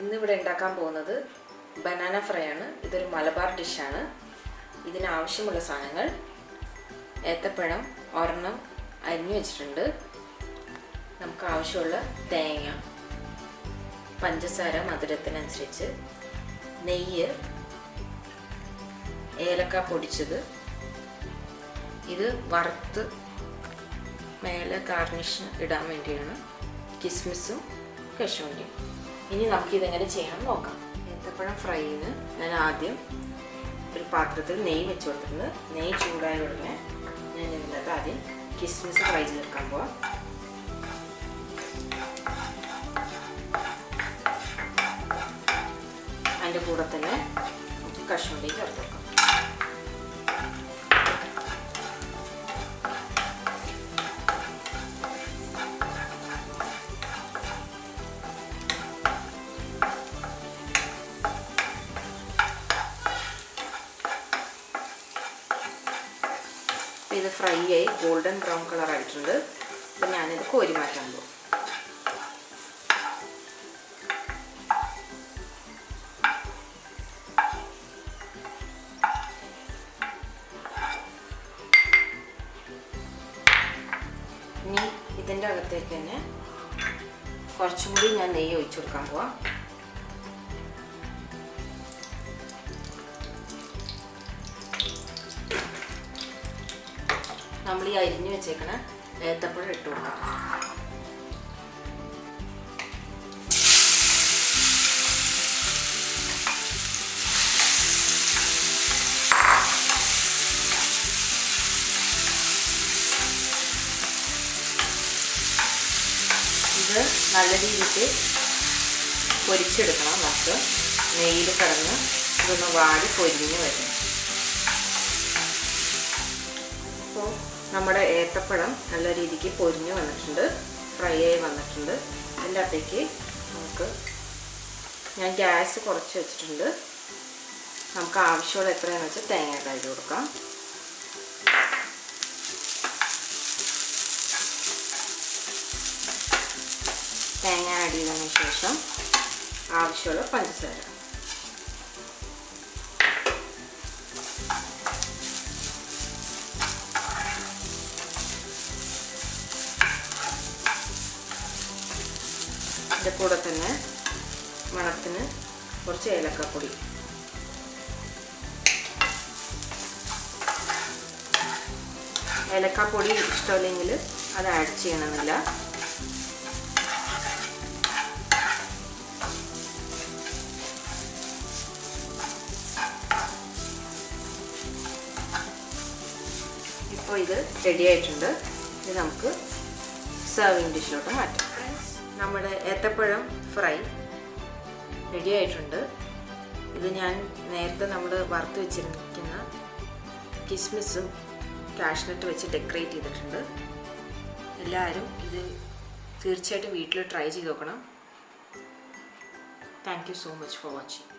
ഇന്നിവിടെ ഉണ്ടാക്കാൻ പോകുന്നത് ബനാന ഫ്രൈ ആണ്. ഇതൊരു മലബാർ ഡിഷാണ്. ഇതിനാവശ്യമുള്ള സാധനങ്ങൾ: ഏത്തപ്പഴം ഒരെണ്ണം അരിഞ്ഞു വെച്ചിട്ടുണ്ട്, നമുക്ക് ആവശ്യമുള്ള തേങ്ങ, പഞ്ചസാര മധുരത്തിനനുസരിച്ച്, നെയ്യ്, ഏലക്ക പൊടിച്ചത്, ഇത് വറുത്ത് മേലെ ഗാർണിഷിന് ഇടാൻ വേണ്ടിയാണ്, കിസ്മിസും കശുവണ്ടിയും. ഇനി നമുക്കിതെങ്ങനെ ചെയ്യാമെന്ന് നോക്കാം. ഏത്തപ്പഴം ഫ്രൈന് ഞാൻ ആദ്യം ഒരു പാത്രത്തിൽ നെയ്യ് വെച്ച് കൊടുത്തിട്ടുണ്ട്. നെയ്യ് ചൂടായ ഉടനെ ഞാൻ ഇതിനകത്ത് ആദ്യം കിസ്മിസ് ഫ്രൈ ചെയ്തെടുക്കാൻ പോവാം. അതിൻ്റെ കൂടെ തന്നെ കശുവണ്ടി ചേർത്ത് വെക്കാം. ഇത് ഫ്രൈ ആയി ഗോൾഡൻ ബ്രൗൺ കളർ ആയിട്ടുണ്ട്. അപ്പം ഞാനിത് കോരി മാറ്റാൻ പോകും. ഇനി ഇതിൻ്റെ അകത്തേക്ക് തന്നെ കുറച്ചും കൂടി ഞാൻ നെയ്യ് ഒഴിച്ചു കൊടുക്കാൻ പോവാം. നമ്മൾ ഈ അരിഞ്ഞു വെച്ചേക്കണ ഏത്തപ്പഴം ഇട്ട് കൊടുക്കാം. ഇത് നല്ല രീതിക്ക് പൊരിച്ചെടുക്കണം. നമുക്ക് നെയ്യിൽ കിടന്ന് ഇതൊന്ന് വാടി പൊരിഞ്ഞ് വരും. അപ്പോൾ നമ്മുടെ ഏത്തപ്പഴം നല്ല രീതിക്ക് പൊരിഞ്ഞ് വന്നിട്ടുണ്ട്, ഫ്രൈ ആയി വന്നിട്ടുണ്ട്. അതിൻ്റെ അകത്തേക്ക് ഞാൻ ഗ്യാസ് കുറച്ച് വെച്ചിട്ടുണ്ട്. നമുക്ക് ആവശ്യമുള്ള എത്രയാണെന്ന് വെച്ചാൽ തേങ്ങ കഴുകി കൊടുക്കാം. തേങ്ങ ആഡ് ചെയ്തതിന് ശേഷം ആവശ്യമുള്ള പഞ്ചസാര. ഇതിൻ്റെ കൂടെ തന്നെ മണത്തിന് കുറച്ച് ഏലക്കപ്പൊടി. ഏലക്കപ്പൊടി ഇഷ്ടമില്ലെങ്കിൽ അത് ആഡ് ചെയ്യണമെന്നില്ല. ഇപ്പോൾ ഇത് റെഡി ആയിട്ടുണ്ട്. ഇത് നമുക്ക് സർവിങ് ഡിഷിലോട്ട് മാറ്റാം. നമ്മുടെ ഏത്തപ്പഴം ഫ്രൈ റെഡി ആയിട്ടുണ്ട്. ഇത് ഞാൻ നേരത്തെ നമ്മൾ വറുത്ത് വെച്ചിരിക്കുന്ന കിസ്മിസും കാഷ്നട്ട് വെച്ച് ഡെക്കറേറ്റ് ചെയ്തിട്ടുണ്ട്. എല്ലാവരും ഇത് തീർച്ചയായിട്ടും വീട്ടിൽ ട്രൈ ചെയ്ത് നോക്കണം. Thank you so much for watching.